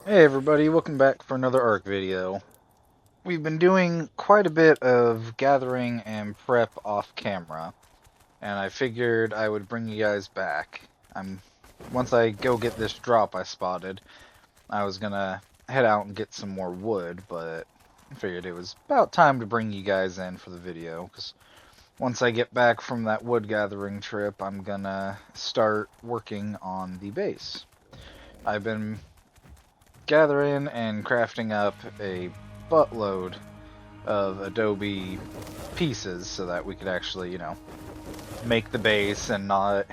Hey everybody, welcome back for another Ark video. We've been doing quite a bit of gathering and prep off camera, and I figured I would bring you guys back. Once I go get this drop I spotted, I was gonna head out and get some more wood, but I figured it was about time to bring you guys in for the video, because once I get back from that wood gathering trip, I'm gonna start working on the base. I've been gathering and crafting up a buttload of adobe pieces so that we could actually, make the base and not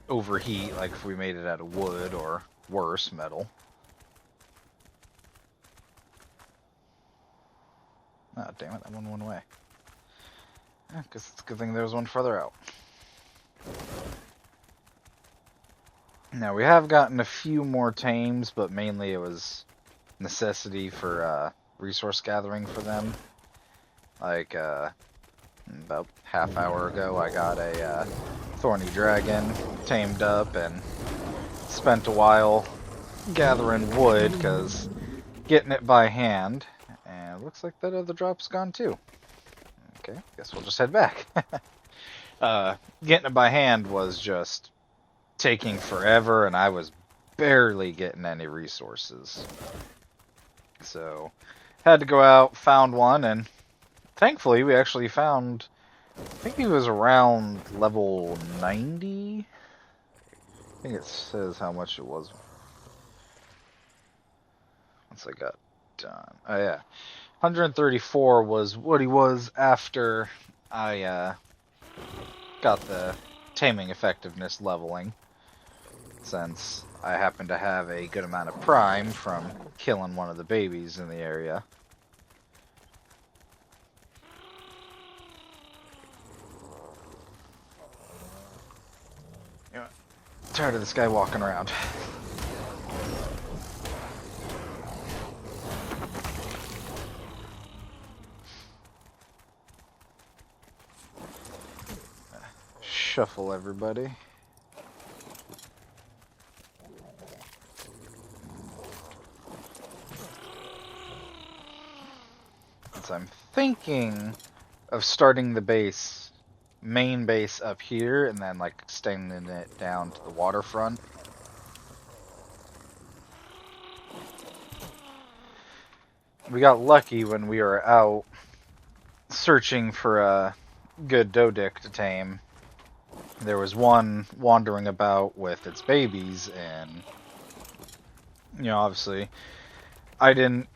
overheat like if we made it out of wood or worse, metal. Ah, oh, damn it, that one went away. I guess it's a good thing there was one further out. Now, we have gotten a few more tames, but mainly it was necessity for resource gathering for them. Like, about half hour ago, I got a thorny dragon tamed up and spent a while gathering wood, because getting it by hand, and it looks like that other drop's gone too. Okay, guess we'll just head back. Getting it by hand was just taking forever, and I was barely getting any resources. So, had to go out, found one, and thankfully we actually found, I think he was around level 90? I think it says how much it was once I got done. Oh yeah, 134 was what he was after I got the taming effectiveness leveling, since I happen to have a good amount of prime from killing one of the babies in the area. You know, tired of this guy walking around. Shuffle everybody. So I'm thinking of starting the main base up here, and then like extending it down to the waterfront. We got lucky when we were out searching for a good doedic to tame. There was one wandering about with its babies, and obviously I didn't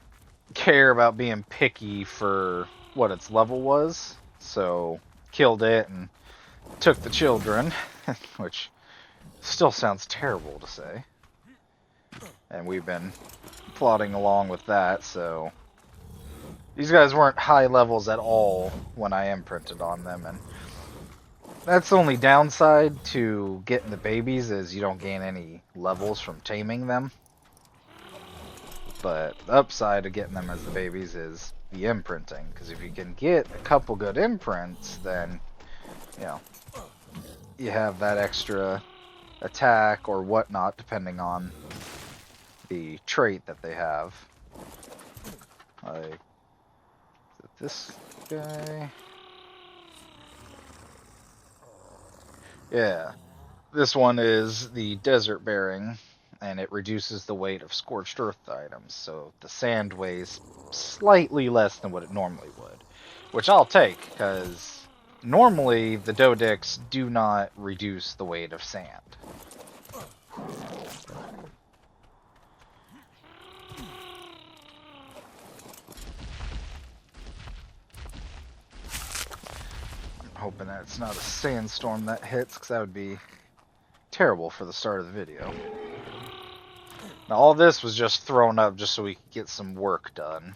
care about being picky for what its level was, so killed it and took the children, which still sounds terrible to say. And we've been plodding along with that, so these guys weren't high levels at all when I imprinted on them, and that's the only downside to getting the babies, is you don't gain any levels from taming them. But the upside of getting them as the babies is the imprinting, because if you can get a couple good imprints, then you have that extra attack or whatnot, depending on the trait that they have. Like, is it this guy? Yeah, this one is the desert bearing, and it reduces the weight of scorched earth items, so the sand weighs slightly less than what it normally would, which I'll take, because normally the doedics do not reduce the weight of sand. I'm hoping that it's not a sandstorm that hits, because that would be terrible for the start of the video. Now, all this was just thrown up just so we could get some work done.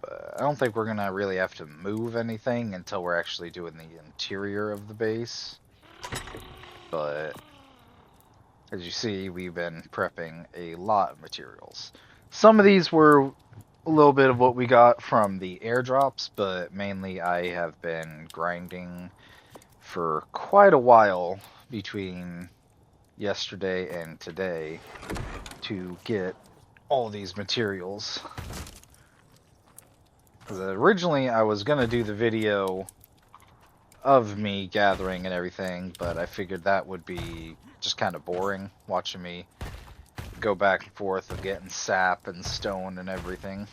But I don't think we're going to really have to move anything until we're actually doing the interior of the base. But as you see, we've been prepping a lot of materials. Some of these were a little bit of what we got from the airdrops, but mainly I have been grinding for quite a while between yesterday and today to get all these materials. Because originally I was going to do the video of me gathering and everything, but I figured that would be just kind of boring, watching me go back and forth of getting sap and stone and everything.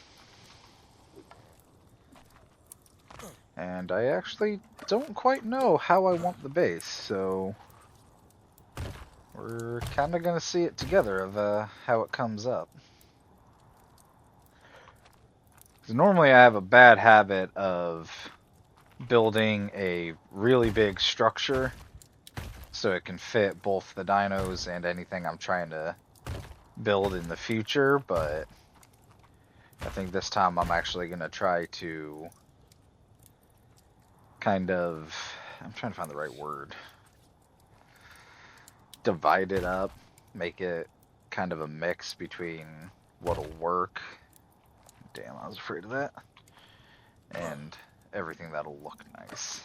And I actually don't quite know how I want the base, so we're kind of going to see it together of how it comes up. Because normally I have a bad habit of building a really big structure so it can fit both the dinos and anything I'm trying to build in the future, but I think this time I'm actually going to try to kind of, I'm trying to find the right word, divide it up, make it kind of a mix between what'll work, damn, I was afraid of that, and everything that'll look nice.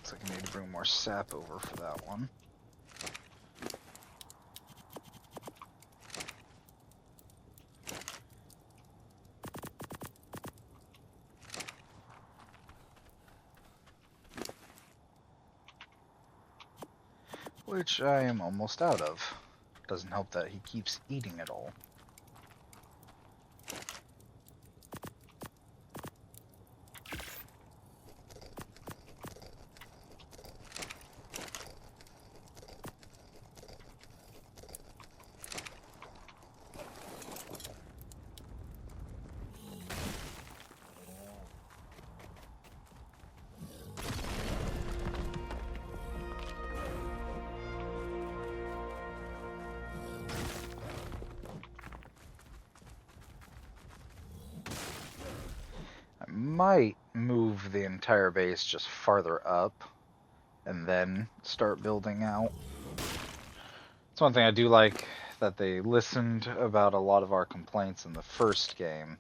Looks like I need to bring more sap over for that one. Which I am almost out of. Doesn't help that he keeps eating it all. Might move the entire base just farther up and then start building out. It's one thing I do like, that they listened about a lot of our complaints in the first game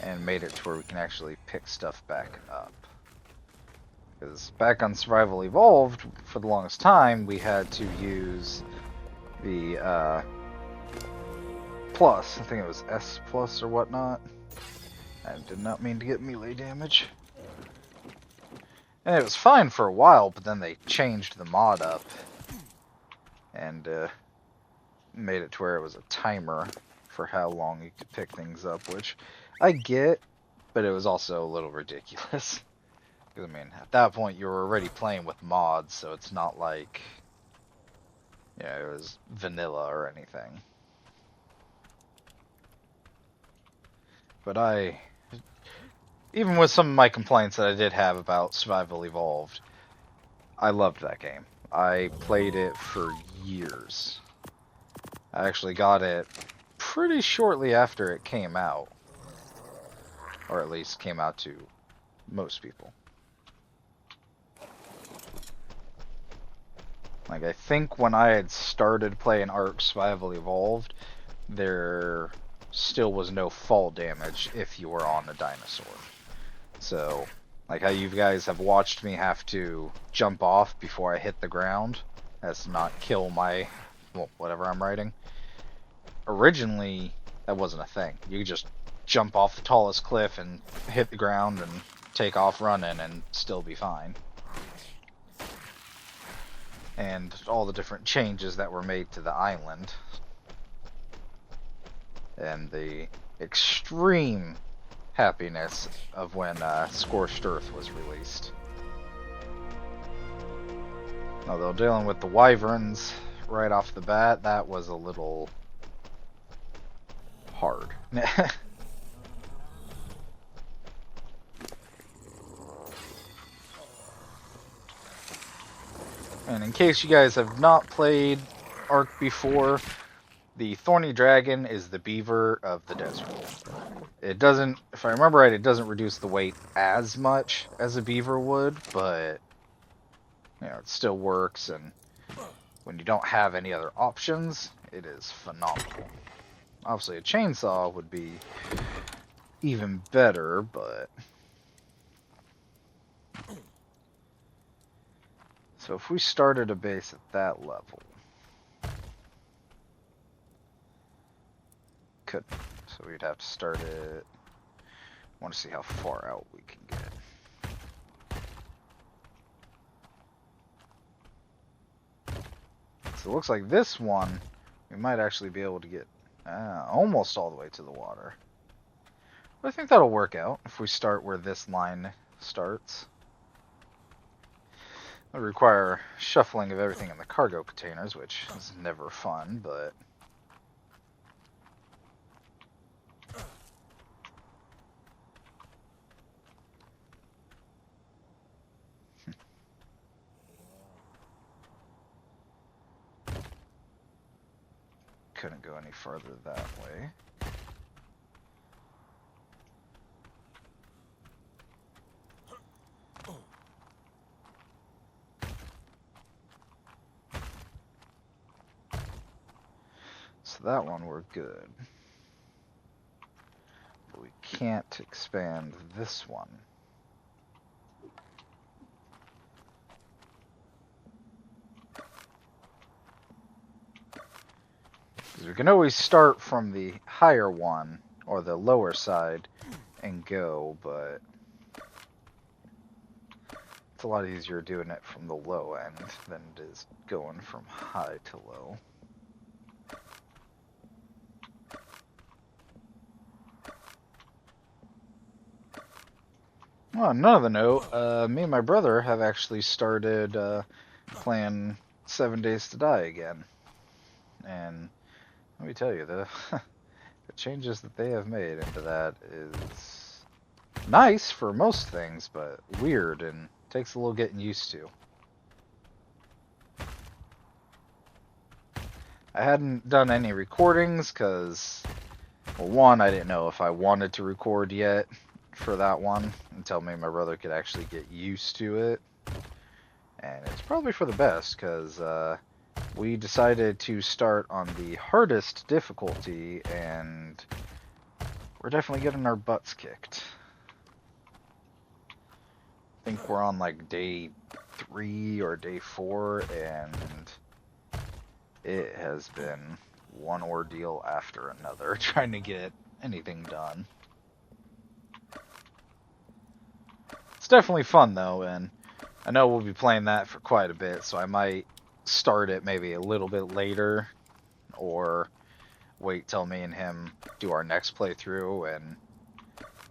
and made it to where we can actually pick stuff back up. Because back on Survival Evolved, for the longest time, we had to use the plus, I think it was S plus or whatnot. I did not mean to get melee damage. And it was fine for a while, but then they changed the mod up and made it to where it was a timer for how long you could pick things up, which I get, but it was also a little ridiculous. Because, I mean, at that point you were already playing with mods, so it's not like, you know, it was vanilla or anything. But even with some of my complaints that I did have about Survival Evolved, I loved that game. I played it for years. I actually got it pretty shortly after it came out. Or at least came out to most people. Like, I think when I had started playing Ark Survival Evolved, there still was no fall damage if you were on a dinosaur. So, like how you guys have watched me have to jump off before I hit the ground, as to not kill my, well, whatever I'm riding. Originally, that wasn't a thing. You could just jump off the tallest cliff and hit the ground and take off running and still be fine. and all the different changes that were made to the island, and the extreme happiness of when Scorched Earth was released. Although dealing with the wyverns right off the bat, that was a little hard. And in case you guys have not played Ark before, the Thorny Dragon is the beaver of the desert. It doesn't, if I remember right, it doesn't reduce the weight as much as a beaver would, but you know, it still works, and when you don't have any other options, it is phenomenal. Obviously a chainsaw would be even better, but so if we started a base at that level, couldn't. So we'd have to start it. I want to see how far out we can get. So it looks like this one, we might actually be able to get almost all the way to the water. But I think that'll work out if we start where this line starts. It would require shuffling of everything in the cargo containers, which is never fun, but couldn't go any farther that way. So that one we're good. But we can't expand this one. Because we can always start from the higher one, or the lower side, and go, but it's a lot easier doing it from the low end than it is going from high to low. Well, another note, me and my brother have actually started playing 7 Days to Die again. And let me tell you, the changes that they have made into that is nice for most things, but weird and takes a little getting used to. I hadn't done any recordings because, well, one, I didn't know if I wanted to record yet for that one until me and my brother could actually get used to it. And it's probably for the best because we decided to start on the hardest difficulty, and we're definitely getting our butts kicked. I think we're on like day 3 or day 4, and it has been one ordeal after another trying to get anything done. It's definitely fun though, and I know we'll be playing that for quite a bit, so I might start it maybe a little bit later, or wait till me and him do our next playthrough, and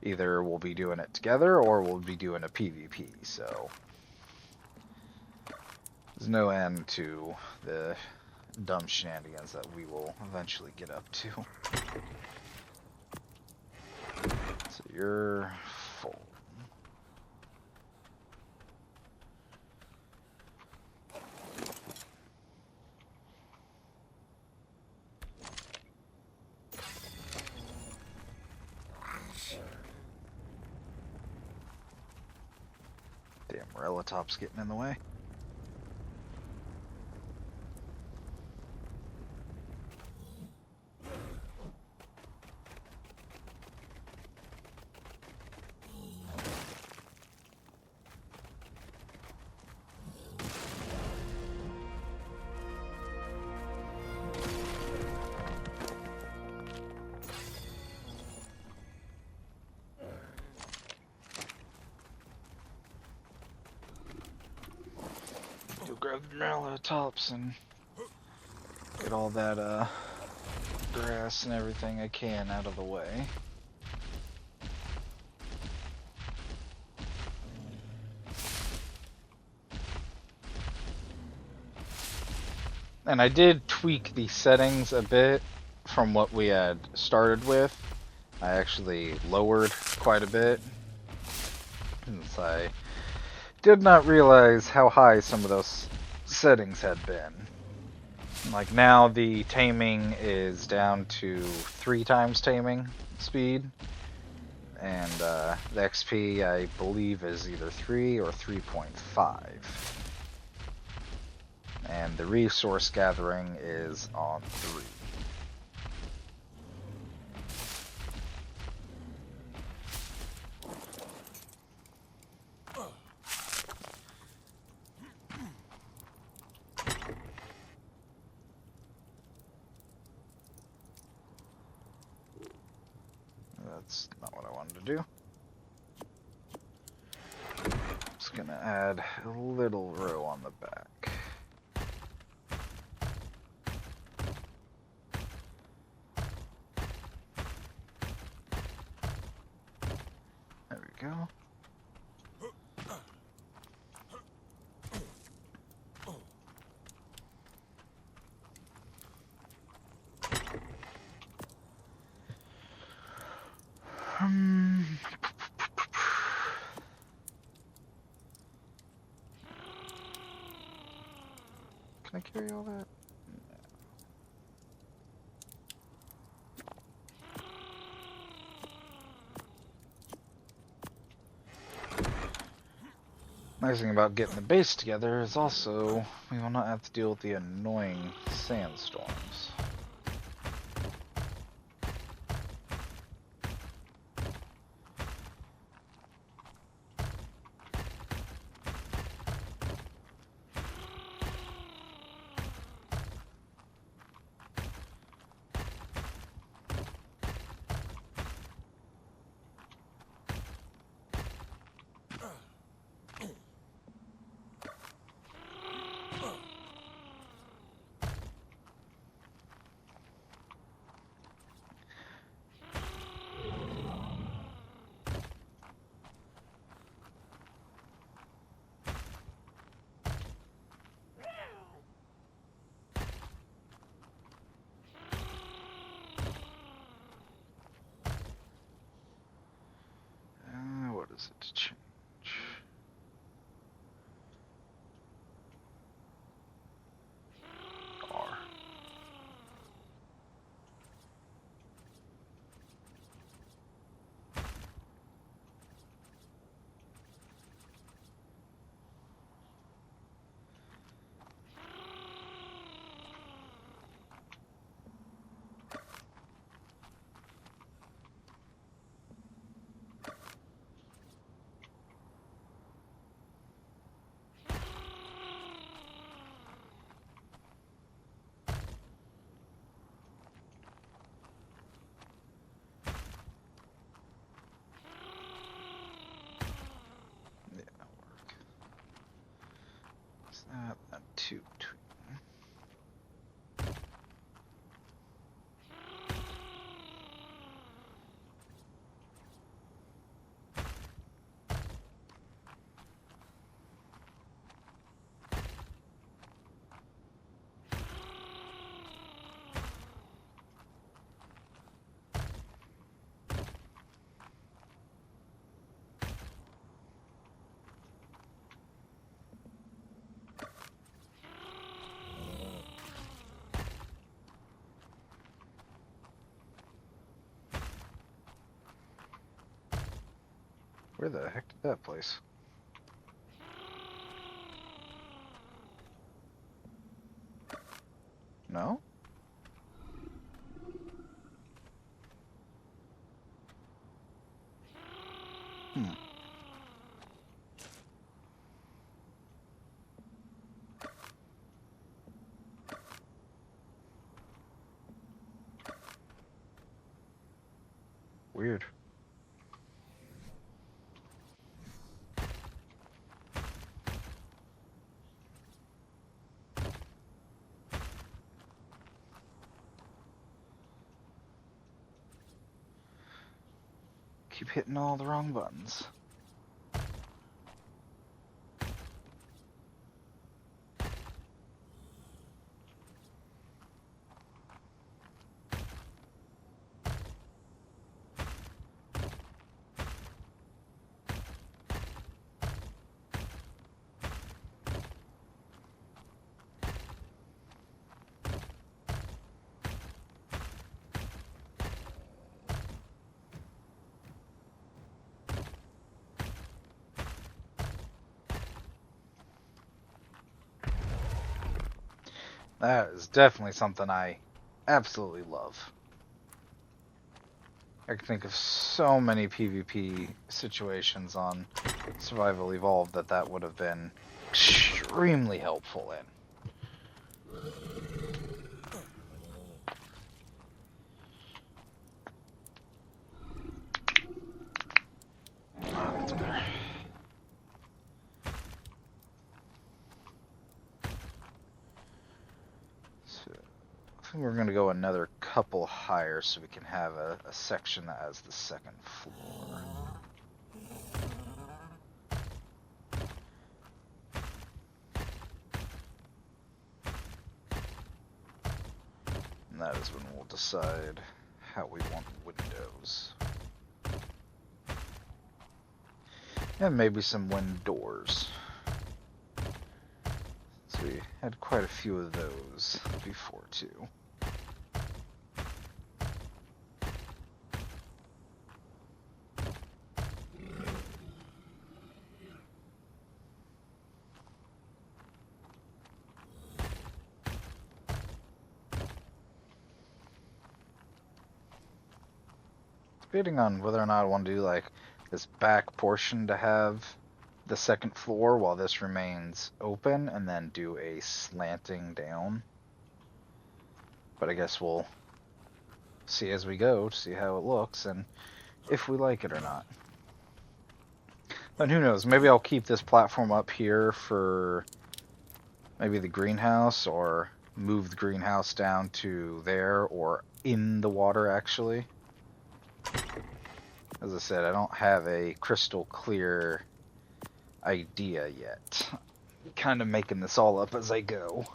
either we'll be doing it together or we'll be doing a PvP, so there's no end to the dumb shenanigans that we will eventually get up to. So you're full. Damn, Relatop's getting in the way. grab the mallow tops and get all that grass and everything I can out of the way. And I did tweak the settings a bit from what we had started with. I actually lowered quite a bit, since I did not realize how high some of those settings had been. Like now the taming is down to 3 times taming speed, and the XP I believe is either 3 or 3.5. And the resource gathering is on 3. That's not what I wanted to do. Just gonna add a little row on the back. There we go. Can I carry all that? Nice thing about getting the base together is also we will not have to deal with the annoying sandstorms. What is it to change? R. That 2. Where the heck did that place? No? Weird. Keep hitting all the wrong buttons. That is definitely something I absolutely love. I can think of so many PvP situations on Survival Evolved that would have been extremely helpful in. Oh, that's better. So, I think we're going to go another couple higher so we can have a section that has the second floor. And that is when we'll decide how we want windows. And maybe some windows. So we had quite a few of those before too. Debating on whether or not I want to do like this back portion to have the second floor while this remains open and then do a slanting down. But I guess we'll see as we go to see how it looks and if we like it or not. But who knows, maybe I'll keep this platform up here for maybe the greenhouse, or move the greenhouse down to there or in the water actually. As I said, I don't have a crystal clear idea yet. I'm kind of making this all up as I go.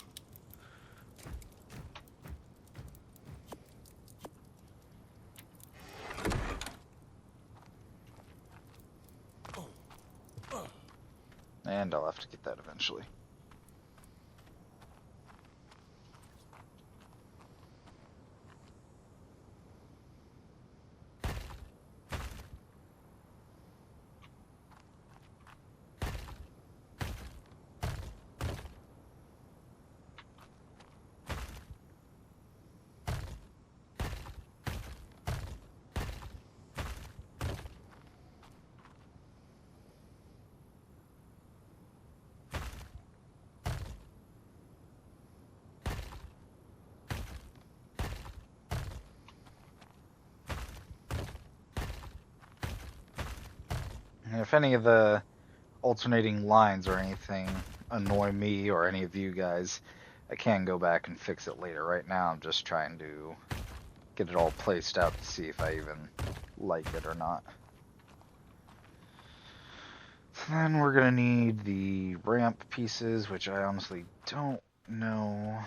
And I'll have to get that eventually. If any of the alternating lines or anything annoy me or any of you guys, I can go back and fix it later. Right now I'm just trying to get it all placed out to see if I even like it or not. So then we're going to need the ramp pieces, which I honestly don't know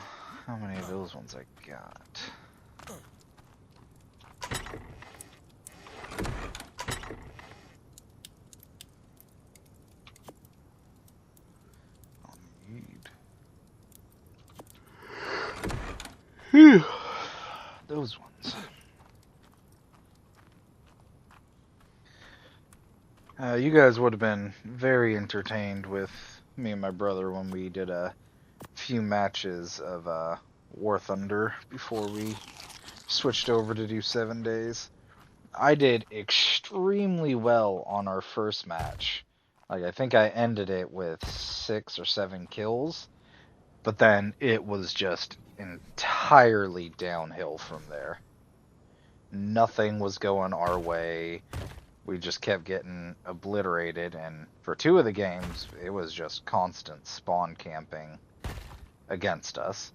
how many of those ones I got. Those ones. You guys would have been very entertained with me and my brother when we did a few matches of War Thunder before we switched over to do 7 days. I did extremely well on our first match. Like, I think I ended it with 6 or 7 kills, but then it was just entirely downhill from there. Nothing was going our way. We just kept getting obliterated, and for 2 of the games, it was just constant spawn camping against us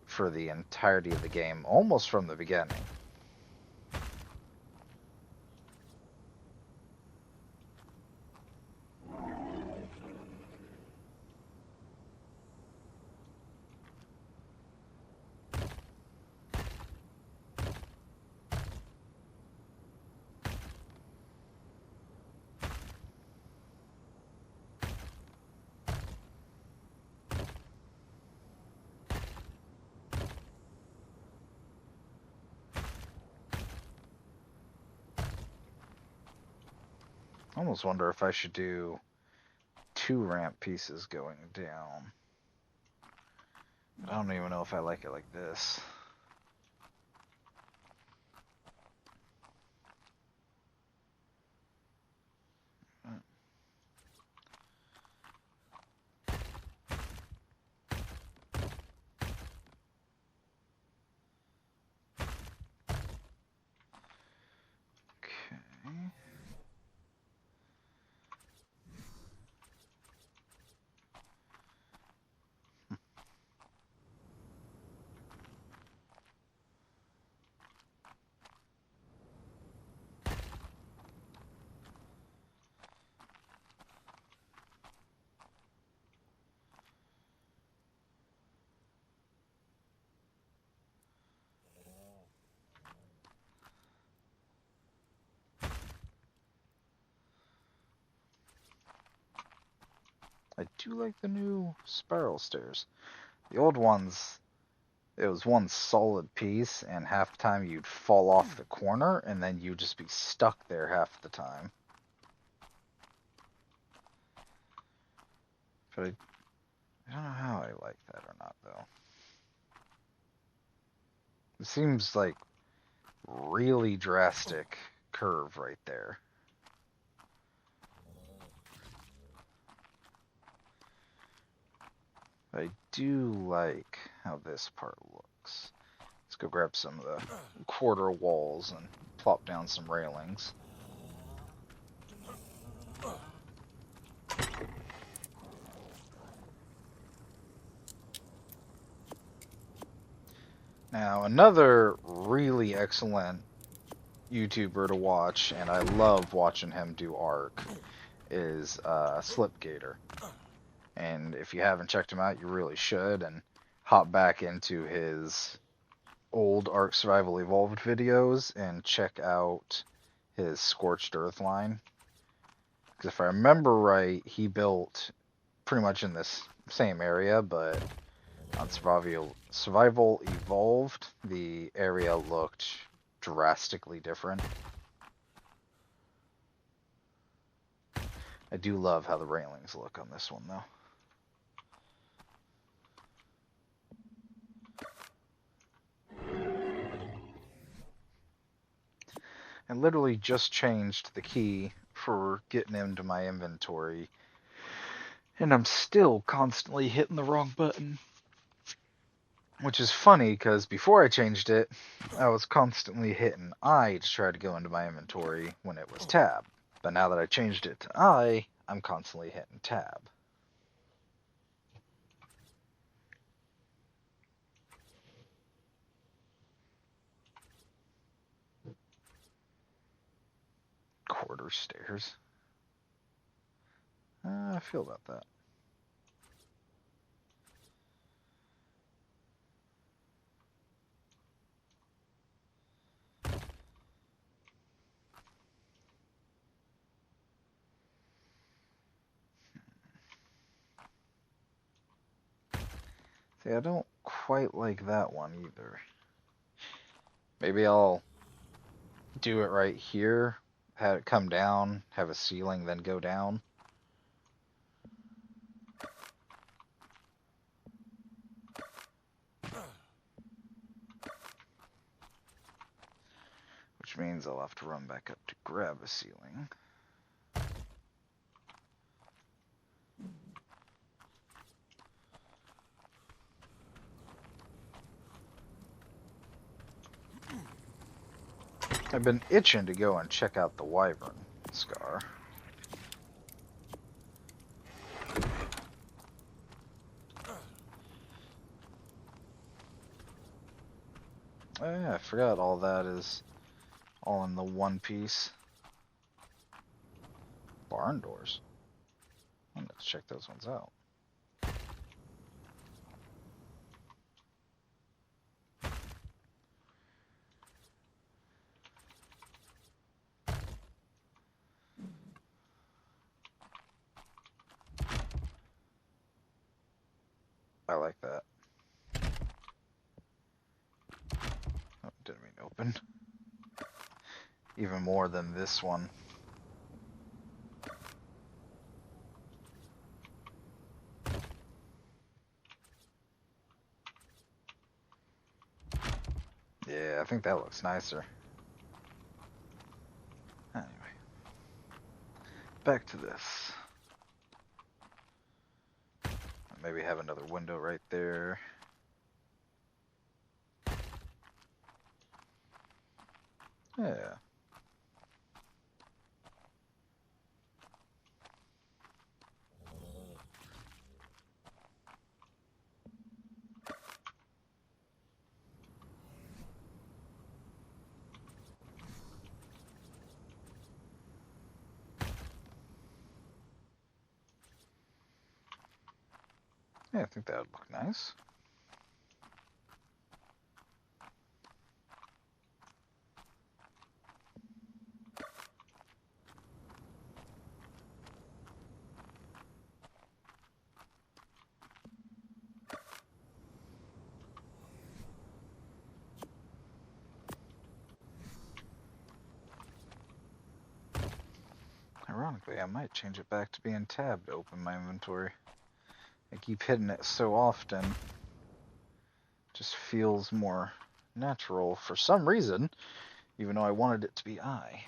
for the entirety of the game, almost from the beginning. almost wonder if I should do 2 ramp pieces going down. I don't even know if I like it like this. Okay. I do like the new spiral stairs. The old ones, it was one solid piece, and half the time you'd fall off the corner, and then you'd just be stuck there half the time. But I don't know how I like that or not, though. It seems like really drastic curve right there. I do like how this part looks. Let's go grab some of the quarter walls and plop down some railings. Now, another really excellent YouTuber to watch, and I love watching him do Ark, is Slipgator. And if you haven't checked him out, you really should, and hop back into his old Ark Survival Evolved videos and check out his Scorched Earth line. Because if I remember right, he built pretty much in this same area, but on Survival Evolved, the area looked drastically different. I do love how the railings look on this one, though. I literally just changed the key for getting into my inventory, and I'm still constantly hitting the wrong button. Which is funny, because before I changed it, I was constantly hitting I to try to go into my inventory when it was tab. But now that I changed it to I, I'm constantly hitting tab. Quarter stairs. I feel about that. See, I don't quite like that one either. Maybe I'll do it right here, have it come down, have a ceiling, then go down. Which means I'll have to run back up to grab a ceiling. I've been itching to go and check out the Wyvern Scar. Oh yeah, I forgot all that is all in the one piece. Barn doors. I'm gonna check those ones out. I like that. Oh, didn't mean to open. Even more than this one. I think that looks nicer. Anyway, back to this. Maybe have another window right there. Yeah. Yeah, I think that would look nice. Ironically, I might change it back to being tabbed to open my inventory. I keep hitting it so often. It just feels more natural for some reason, even though I wanted it to be I.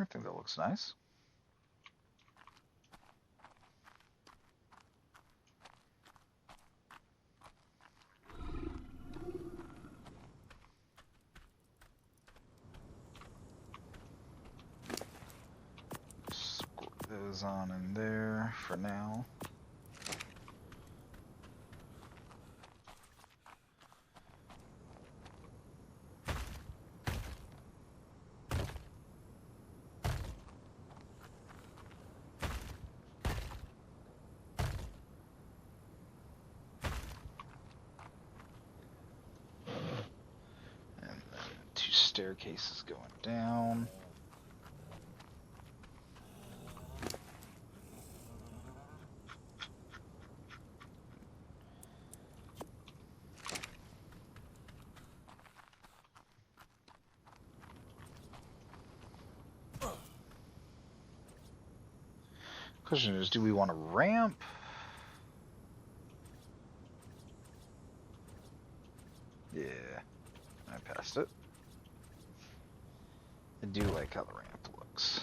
I think that looks nice. Squirt those on in there for now. And then 2 staircases going down. Question is, do we want a ramp? Yeah, I passed it. I do like how the ramp looks.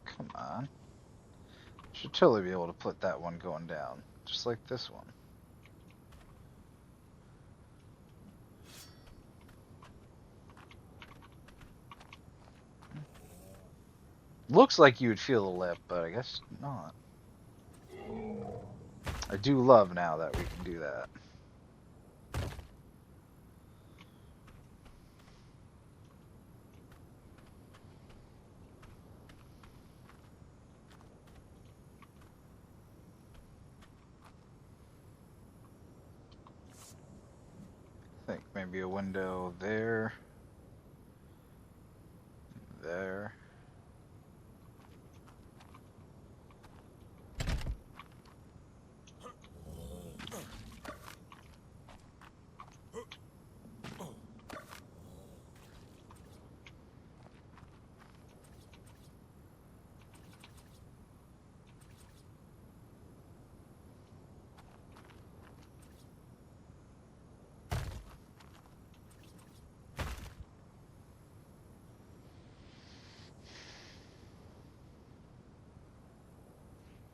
Come on. Should totally be able to put that one going down, just like this one. Looks like you would feel a lip, but I guess not. I do love now that we can do that. I think maybe a window there. There.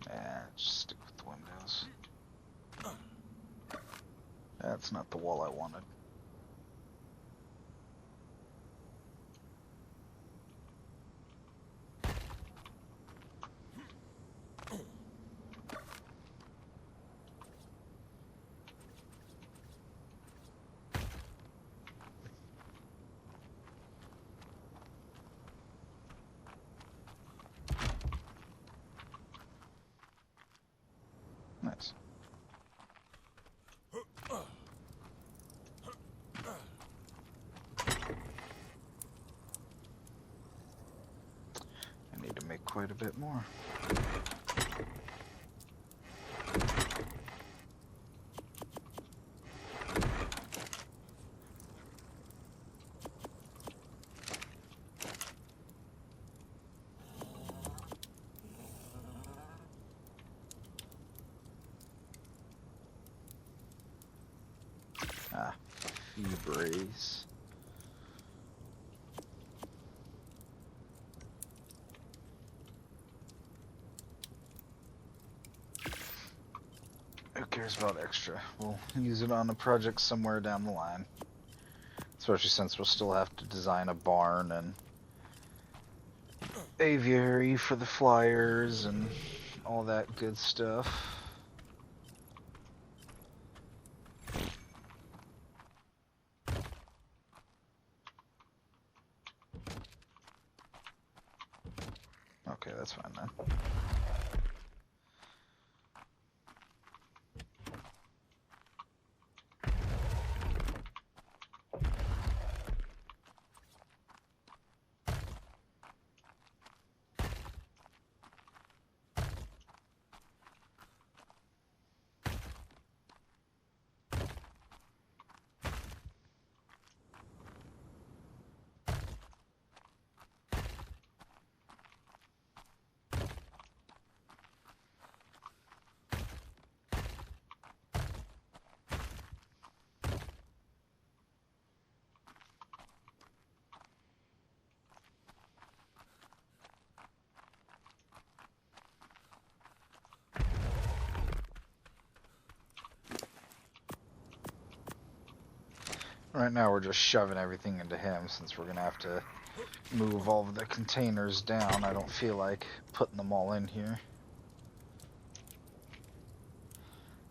Yeah, just stick with the windows. That's not the wall I wanted. quite a bit more. Ah, Febraze. Who cares about extra? We'll use it on a project somewhere down the line. Especially since we'll still have to design a barn and aviary for the flyers and all that good stuff. Okay, that's fine then. Right now we're just shoving everything into him since we're going to have to move all of the containers down. I don't feel like putting them all in here.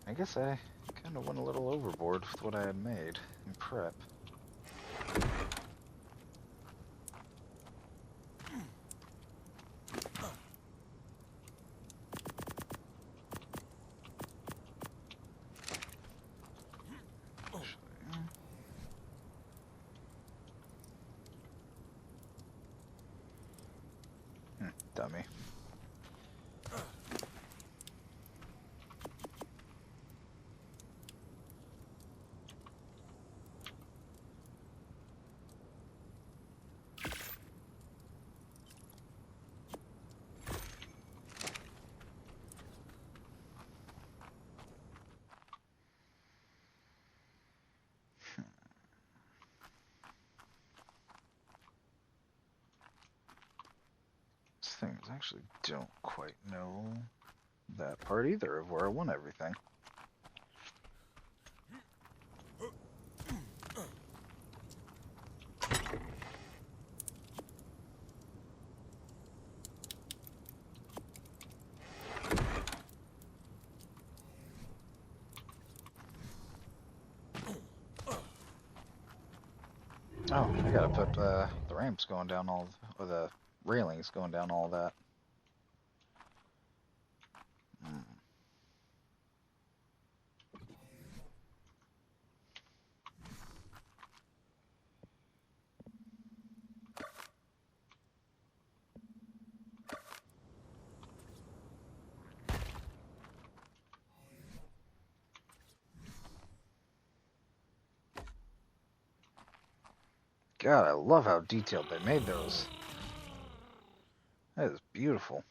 I guess I kind of went a little overboard with what I had made in prep. Dummy. Things actually don't quite know that part either of where I want everything. Oh, I gotta put the ramps going down all, or the railings going down all that. God, I love how detailed they made those. That is beautiful.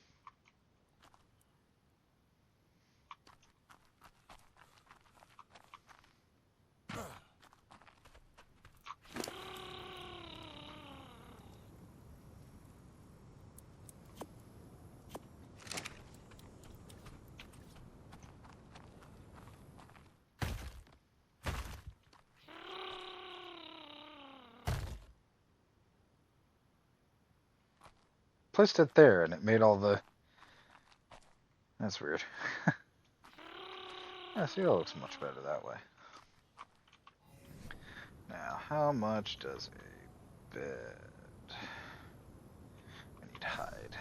Placed it there and it made all the... That's weird. Yeah, see, it looks much better that way. Now, how much does a bed... I need hide.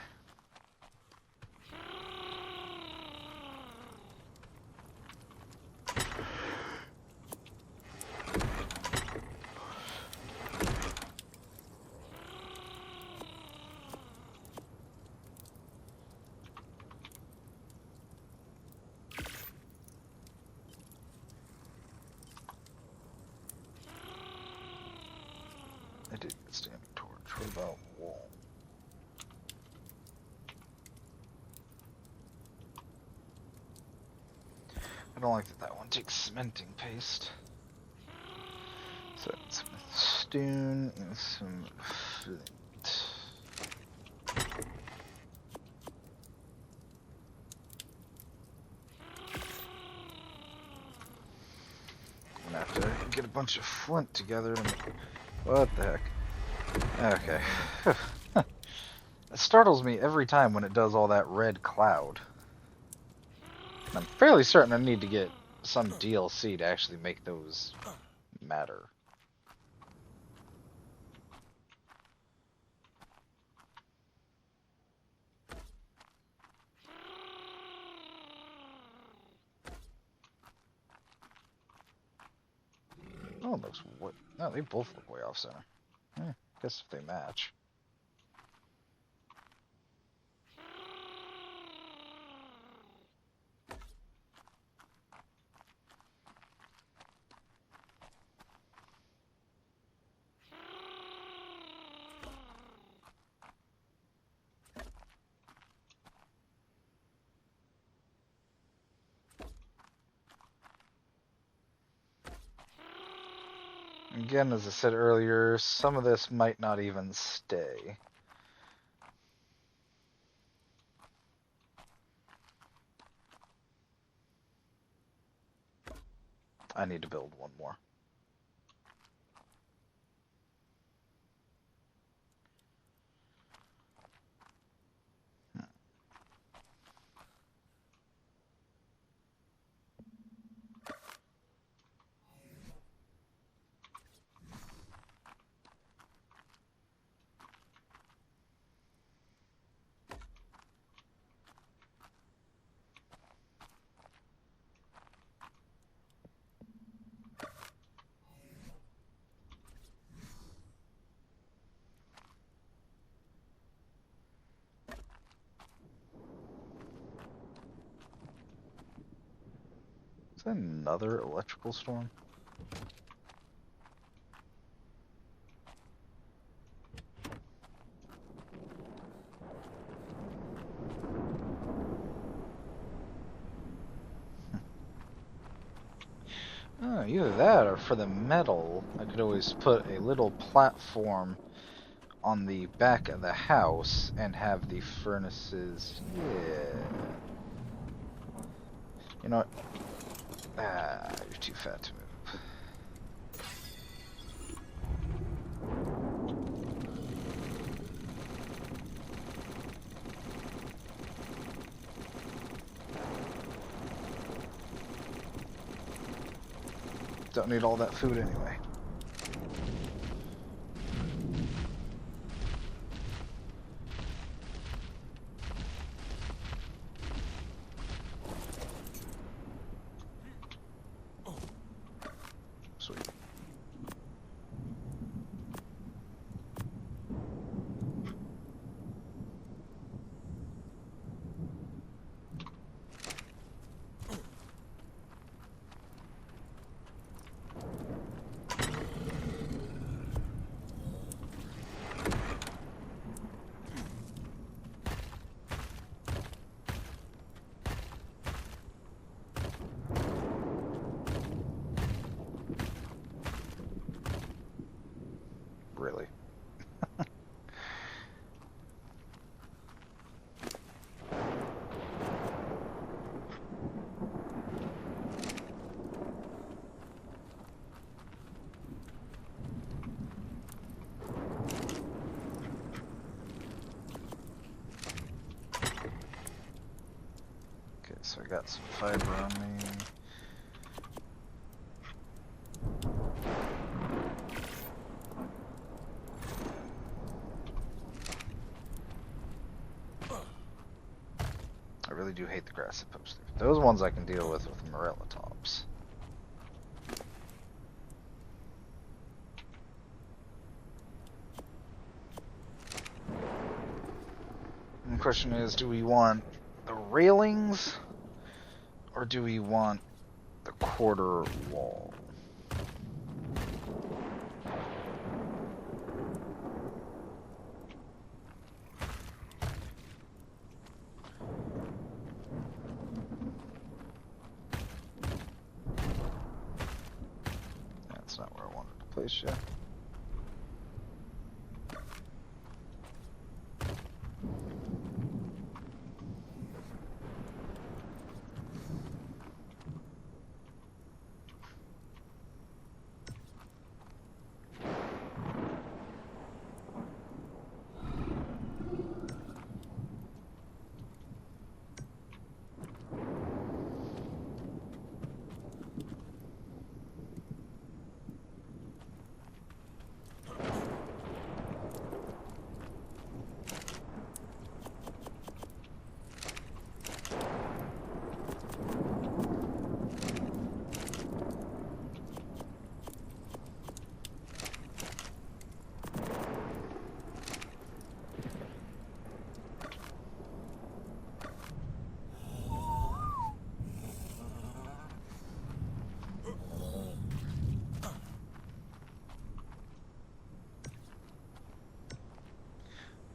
I did get standing torch. What about wall? I don't like that one takes cementing paste. So some stone and some flint. I'm gonna have to get a bunch of flint together to make... What the heck? Okay. It startles me every time when it does all that red cloud. I'm fairly certain I need to get some DLC to actually make those matter. Oh, it looks what? No, they both look way off center. Guess if they match. Again, as I said earlier, some of this might not even stay. I need to build one more. Is that another electrical storm? Oh, either that or for the metal, I could always put a little platform on the back of the house and have the furnaces. Yeah. You know what? Ah, you're too fat to move. Don't need all that food anyway. Sweet. Really. Okay, so I got some fiber on me. I really do hate the grass that posts there. Those ones I can deal with morella tops. And the question is, do we want the railings or do we want the quarter wall? place you.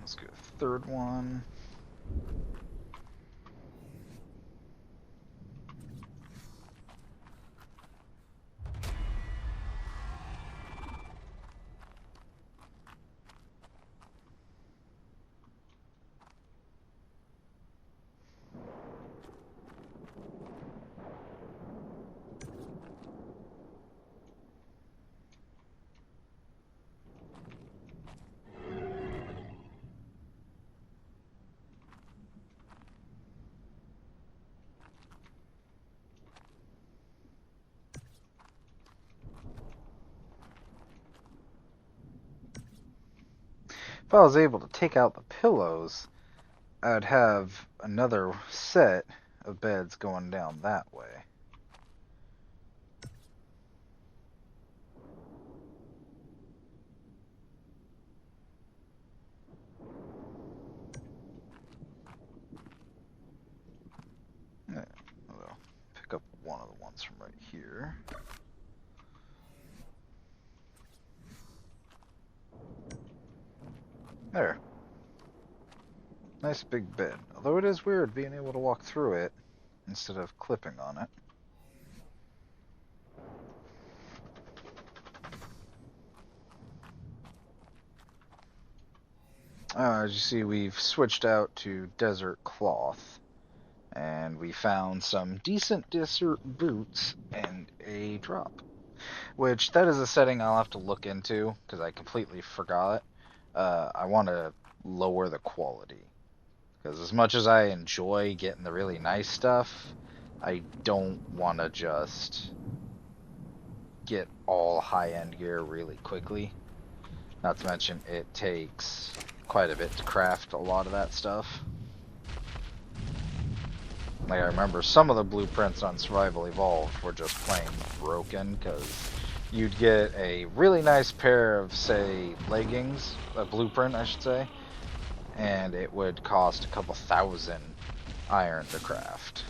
Let's go third one. If I was able to take out the pillows, I'd have another set of beds going down that way. I'll pick up one of the ones from right here. There. Nice big bed. Although it is weird being able to walk through it instead of clipping on it. As you see, we've switched out to desert cloth. And we found some decent desert boots and a drop. Which, that is a setting I'll have to look into, because I completely forgot. I want to lower the quality. Because as much as I enjoy getting the really nice stuff, I don't want to just get all high-end gear really quickly. Not to mention, it takes quite a bit to craft a lot of that stuff. Like, I remember some of the blueprints on Survival Evolved were just plain broken, because you'd get a really nice pair of, say, leggings, a blueprint, I should say, and it would cost a couple thousand iron to craft.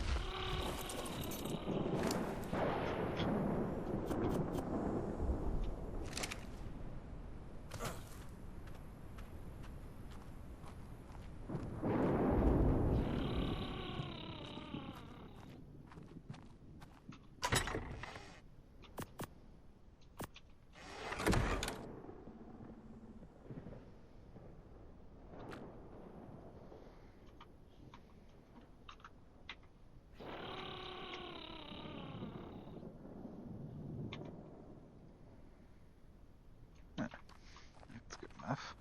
That's good enough.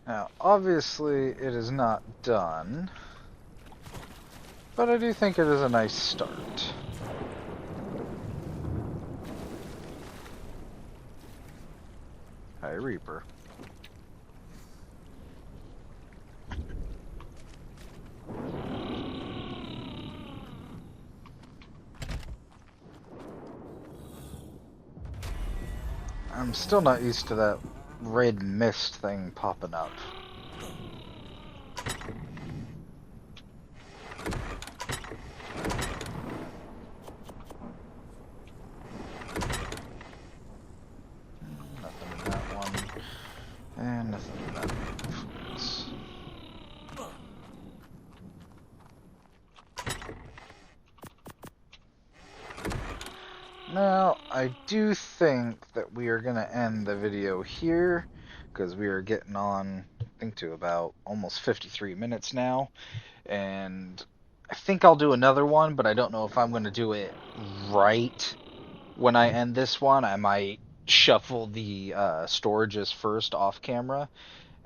Now, obviously, it is not done, but I do think it is a nice start. Hi, Reaper. I'm still not used to that red mist thing popping up. Nothing in that one. And nothing in that one. Now, I do think that we are going to end the video here, because we are getting on, I think, to about almost 53 minutes now, and I think I'll do another one, but I don't know if I'm going to do it right when I end this one. I might shuffle the storages first off camera,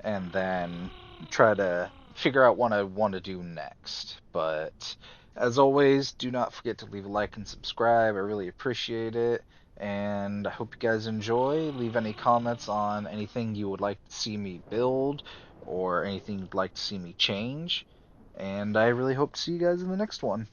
and then try to figure out what I want to do next. But as always, do not forget to leave a like and subscribe. I really appreciate it. And I hope you guys enjoy. Leave any comments on anything you would like to see me build or anything you'd like to see me change. And I really hope to see you guys in the next one.